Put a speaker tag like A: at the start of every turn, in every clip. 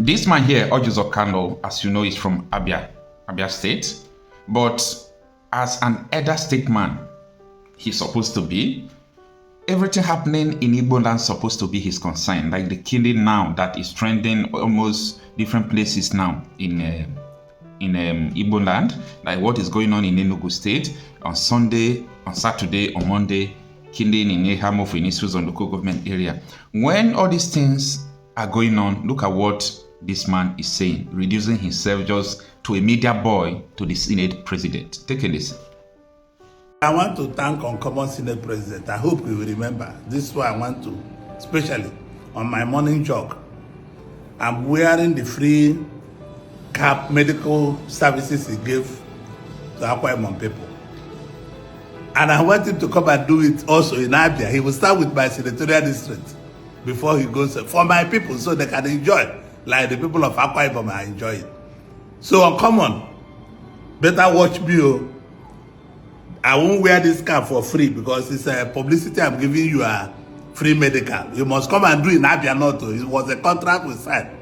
A: This man here, Nnamdi Kanu, as you know, is from Abia State. But as an elder statesman, he's supposed to be. Everything happening in Igbo land is supposed to be his concern. Like the killing now that is trending almost different places now in Igbo land. Like what is going on in Enugu State on Sunday, on Saturday, on Monday, killing in Ehamo for Inisus on local government area. When all these things are going on, look at what this man is saying, reducing himself just to a media boy to the Senate president. Take a listen.
B: I want to thank Uncommon Senate President. I hope you will remember. This is why I want to, especially on my morning jog. I'm wearing the free cap medical services he gave to Akwa Ibom people. And I want him to come and do it also in Abia. He will start with my senatorial district before he goes for my people so they can enjoy like the people of Akwa Ibom are enjoying. So Uncommon, better watch me. I won't wear this cap for free because it's a publicity I'm giving you a free medical. You must come and do it in Abia Noto. It was a contract we signed.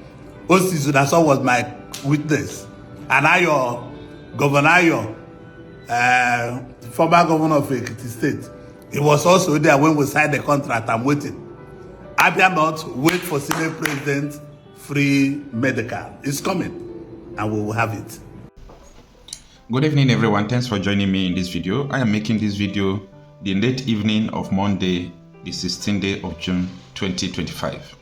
B: Osisu, that's all was my witness. And Ayo, Governor Ayo, former governor of Ekiti State, he was also there when we signed the contract. I'm waiting. Abia North, wait for Senate President, free medical. It's coming, and we will have it.
A: Good evening, everyone. Thanks for joining me in this video. I am making this video the late evening of Monday, the 16th day of June 2025.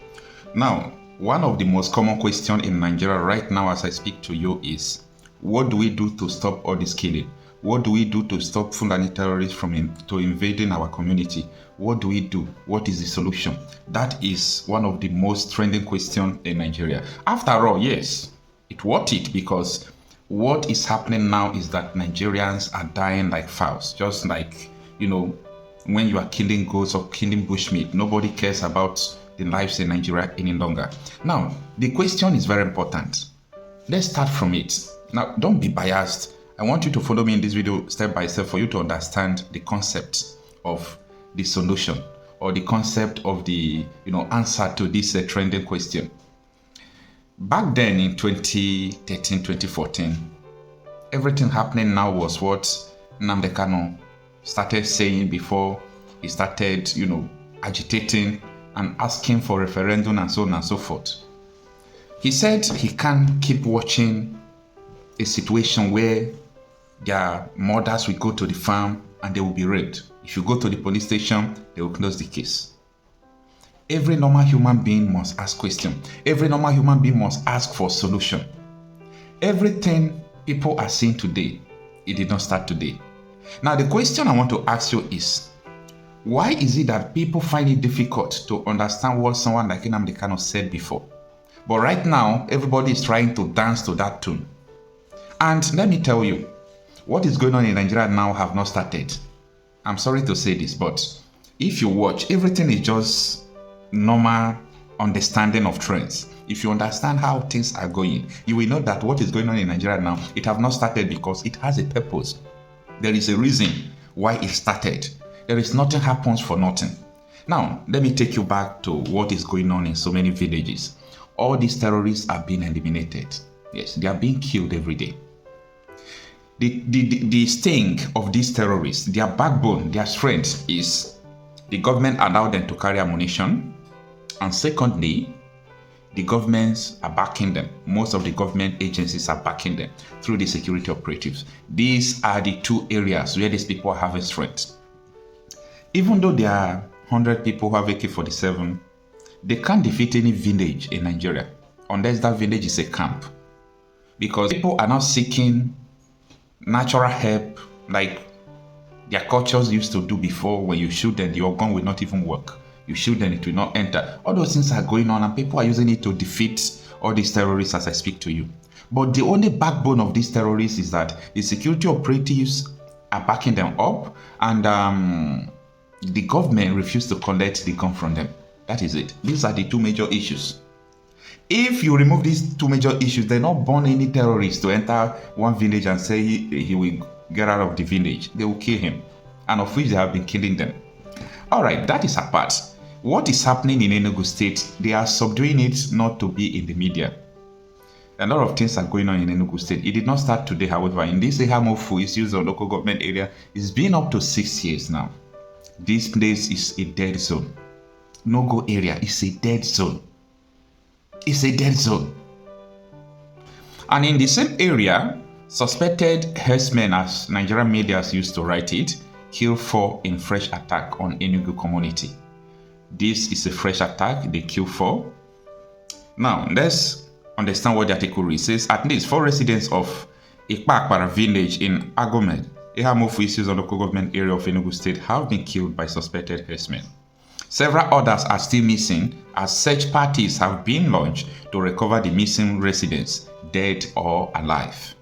A: Now, one of the most common questions in Nigeria right now as I speak to you is, what do we do to stop all this killing? What do we do to stop Fulani terrorists from invading our community? What do we do? What is the solution? That is one of the most trending questions in Nigeria. After all, yes, it's worth it because what is happening now is that Nigerians are dying like fowls. Just like, you know, when you are killing goats or killing bushmeat, nobody cares about the lives in Nigeria any longer. Now, the question is very important. Let's start from it. Now, don't be biased. I want you to follow me in this video step by step for you to understand the concept of the solution or the concept of the, answer to this trending question. Back then in 2013, 2014, everything happening now was what Nnamdi Kanu started saying before he started, agitating and asking for referendum and so on and so forth. He said he can't keep watching a situation where their mothers will go to the farm and they will be raped. If you go to the police station, they will close the case. Every normal human being must ask questions. Every normal human being must ask for solution. Everything people are seeing today, it did not start today. Now, the question I want to ask you is, why is it that people find it difficult to understand what someone like Nnamdi Kanu said before? But right now, everybody is trying to dance to that tune. And let me tell you, what is going on in Nigeria now have not started. I'm sorry to say this, but if you watch, everything is just normal understanding of trends. If you understand how things are going, you will know that what is going on in Nigeria now, it have not started because it has a purpose. There is a reason why it started. There is nothing happens for nothing. Now, let me take you back to what is going on in so many villages. All these terrorists are being eliminated. Yes, they are being killed every day. The sting of these terrorists, their backbone, their strength is the government allowed them to carry ammunition. And secondly, the governments are backing them. Most of the government agencies are backing them through the security operatives. These are the two areas where these people are having strength. Even though there are 100 people who have AK-47, they can't defeat any village in Nigeria unless that village is a camp. Because people are now seeking natural help like their cultures used to do before. When you shoot them, your gun will not even work. You shoot them, it will not enter. All those things are going on and people are using it to defeat all these terrorists as I speak to you. But the only backbone of these terrorists is that the security operatives are backing them up and the government refused to collect the gun from them. That is it. These are the two major issues. If you remove these two major issues, they're not born any terrorists to enter one village and say he will get out of the village. They will kill him, and of which they have been killing them. All right, that is apart. What is happening in Enugu State, they are subduing it not to be in the media. A lot of things are going on in Enugu State. It did not start today, however. In this Ehamofu issues of local government area, it's been up to 6 years now. This place is a dead zone. No-go area is a dead zone. It's a dead zone. And in the same area, suspected herdsmen, as Nigerian media used to write it, killed 4 in fresh attack on Enugu community. This is a fresh attack. They killed 4. Now, let's understand what the article reads. It says at least 4 residents of Ekpa village in Agomed, Ehamofu issues of local government area of Enugu State, have been killed by suspected herdsmen. Several others are still missing, as search parties have been launched to recover the missing residents, dead or alive.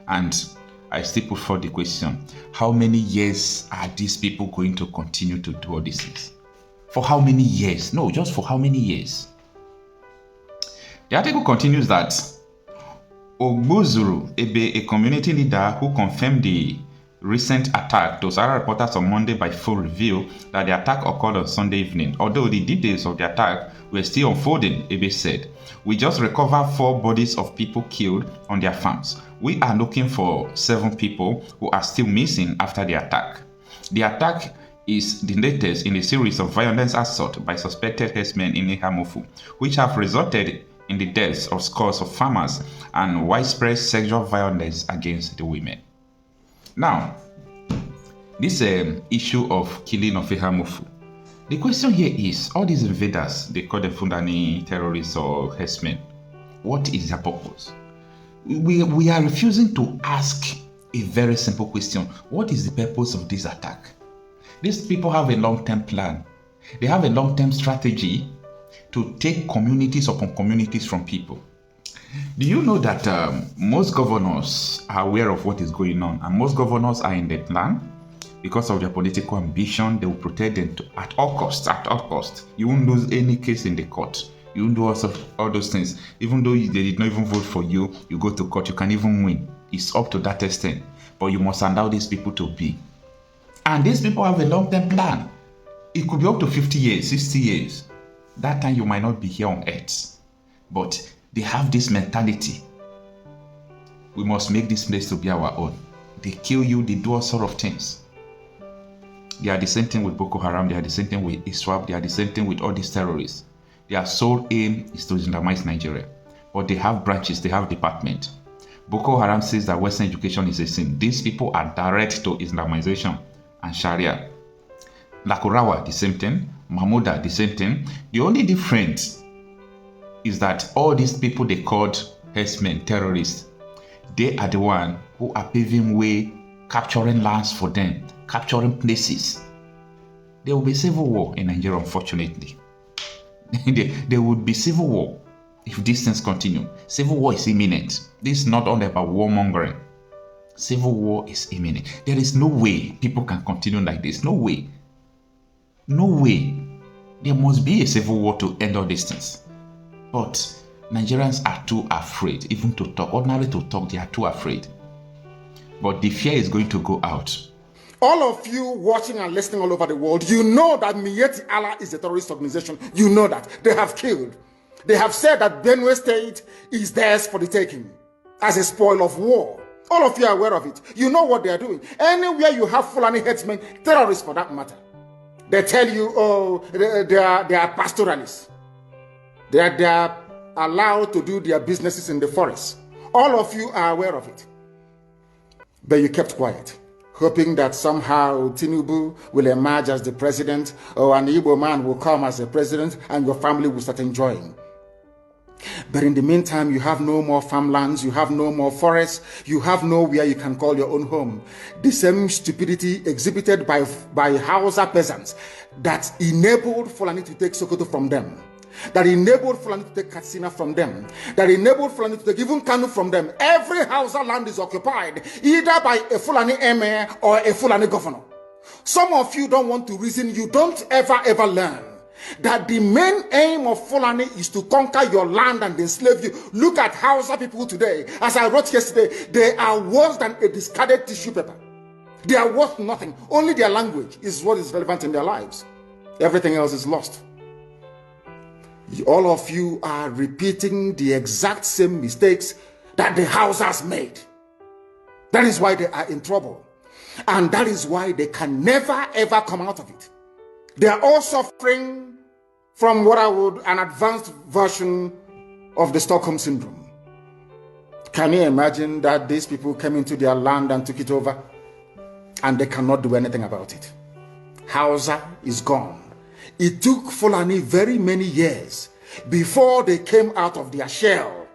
A: And I still put forward the question, how many years are these people going to continue to do all these things? For how many years? No, just for how many years? The article continues that Ogbuzuru Ebe, a community leader who confirmed the recent attack to Sahara reporters on Monday by phone, revealed that the attack occurred on Sunday evening. Although the details of the attack were still unfolding, Ebe said, "We just recovered 4 bodies of people killed on their farms. We are looking for 7 people who are still missing after the attack." The attack is the latest in a series of violent assaults by suspected herdsmen in Ehamofu, which have resulted in the deaths of scores of farmers and widespread sexual violence against the women. Now, this issue of killing of Ehamofu, the question here is, all these invaders, they call them Fulani terrorists or herdsmen, what is their purpose? We are refusing to ask a very simple question. What is the purpose of this attack? These people have a long-term plan. They have a long-term strategy to take communities upon communities from people. Do you know that most governors are aware of what is going on, and most governors are in the plan because of their political ambition? They will protect them at all costs. At all costs, you won't lose any case in the court. You won't do all those things. Even though they did not even vote for you, you go to court, you can even win. It's up to that extent. But you must allow these people to be. And these people have a long-term plan. It could be up to 50 years, 60 years. That time you might not be here on earth. But they have this mentality. We must make this place to be our own. They kill you, they do all sort of things. They are the same thing with Boko Haram, they are the same thing with ISWAP, they are the same thing with all these terrorists. Their sole aim is to Islamize Nigeria. But they have branches, they have departments. Boko Haram says that Western education is a sin. These people are direct to Islamization and Sharia. Lakurawa, the same thing. Mahmuda, the same thing. The only difference is that all these people they called herdsmen, terrorists, they are the ones who are paving way, capturing lands for them, capturing places. There will be civil war in Nigeria, unfortunately. There would be civil war if these things continue. Civil war is imminent. This is not all about warmongering. Civil war is imminent. There is no way people can continue like this. No way. No way. There must be a civil war to end all these things. But Nigerians are too afraid even to talk. Ordinarily to talk, they are too afraid. But the fear is going to go out.
C: All of you watching and listening all over the world, you know that Miyetti Allah is a terrorist organization. You know that. They have killed. They have said that Benue State is theirs for the taking as a spoil of war. All of you are aware of it. You know what they are doing. Anywhere you have Fulani headsmen, terrorists for that matter, they tell you, oh, they are pastoralists. They are allowed to do their businesses in the forest. All of you are aware of it. But you kept quiet, hoping that somehow Tinubu will emerge as the president, or an Igbo man will come as the president, and your family will start enjoying. But in the meantime, you have no more farmlands, you have no more forests, you have nowhere you can call your own home. The same stupidity exhibited by Hausa peasants that enabled Fulani to take Sokoto from them, that enabled Fulani to take Katsina from them, that enabled Fulani to take even Kanu from them. Every Hausa land is occupied either by a Fulani emir or a Fulani governor. Some of you don't want to reason. You don't ever learn that the main aim of Fulani is to conquer your land and enslave you. Look at Hausa people today. As I wrote yesterday, they are worse than a discarded tissue paper. They are worth nothing. Only their language is what is relevant in their lives. Everything else is lost. All of you are repeating the exact same mistakes that the Hausas made. That is why they are in trouble. And that is why they can never ever come out of it. They are all suffering from what I would an advanced version of the Stockholm Syndrome. Can you imagine that these people came into their land and took it over and they cannot do anything about it? Hausa is gone. It took Fulani very many years before they came out of their shell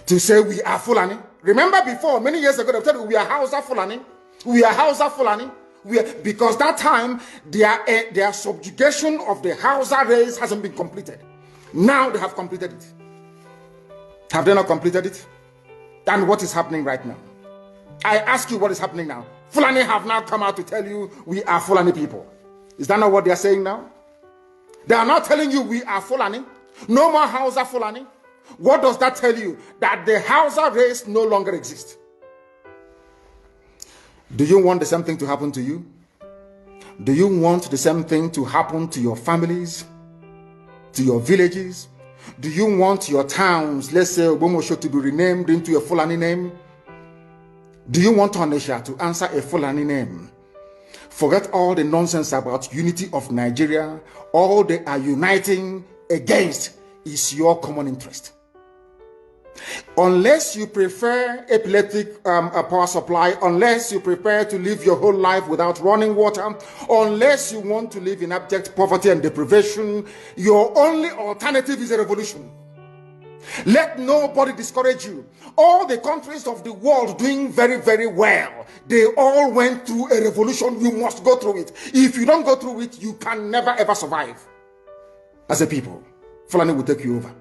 C: to say we are Fulani. Remember before, many years ago, they said we are Hausa Fulani. We are Hausa Fulani. Because that time, their subjugation of the Hausa race hasn't been completed. Now they have completed it. Have they not completed it? And what is happening right now? I ask you what is happening now. Fulani have now come out to tell you we are Fulani people. Is that not what they are saying now? They are not telling you we are Fulani. No more Hausa Fulani. What does that tell you? That the Hausa race no longer exists. Do you want the same thing to happen to you? Do you want the same thing to happen to your families? To your villages? Do you want your towns, let's say Obomosho, to be renamed into a Fulani name? Do you want Onisha to answer a Fulani name? Forget all the nonsense about unity of Nigeria. All they are uniting against is your common interest. Unless you prefer epileptic power supply, unless you prepare to live your whole life without running water, unless you want to live in abject poverty and deprivation, your only alternative is a revolution. Let nobody discourage you. All the countries of the world doing very, very well, they all went through a revolution. You must go through it. If you don't go through it, you can never ever survive. As a people, Fulani will take you over.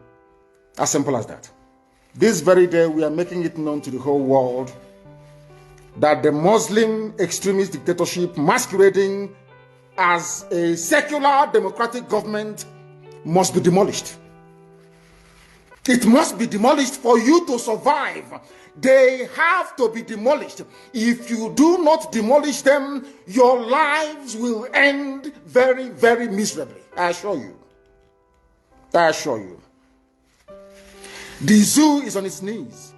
C: As simple as that. This very day, we are making it known to the whole world that the Muslim extremist dictatorship masquerading as a secular democratic government must be demolished. It must be demolished for you to survive. They have to be demolished. If you do not demolish them, your lives will end very, very miserably. I assure you. I assure you. The zoo is on its knees.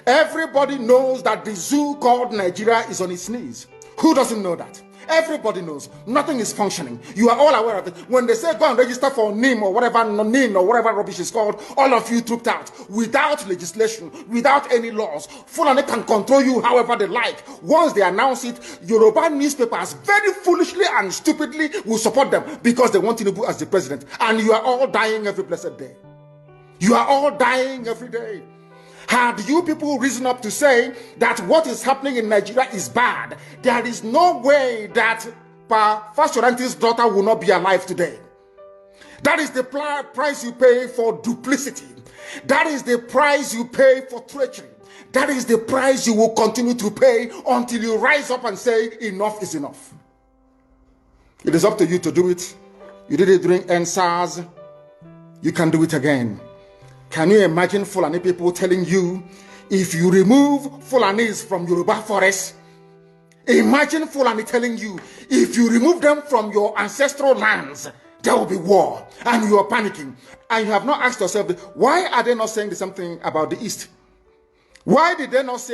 C: Everybody knows that the zoo called Nigeria is on its knees. Who doesn't know that? Everybody knows. Nothing is functioning. You are all aware of it. When they say go and register for NIM or whatever, NIN or whatever rubbish is called, all of you trooped out without legislation, without any laws. Fulani can control you however they like. Once they announce it, Yoruba newspapers very foolishly and stupidly will support them because they want Tinubu as the president. And you are all dying every blessed day. You are all dying every day. Had you people risen up to say that what is happening in Nigeria is bad, there is no way that Fashoranti's daughter will not be alive today. That is the price you pay for duplicity. That is the price you pay for treachery. That is the price you will continue to pay until you rise up and say enough is enough. It is up to you to do it. You did it during NSAS. You can do it again. Can you imagine Fulani people telling you, if you remove Fulanis from Yoruba forests, imagine Fulani telling you, if you remove them from your ancestral lands, there will be war, and you are panicking. And you have not asked yourself, why are they not saying the same thing about the East? Why did they not say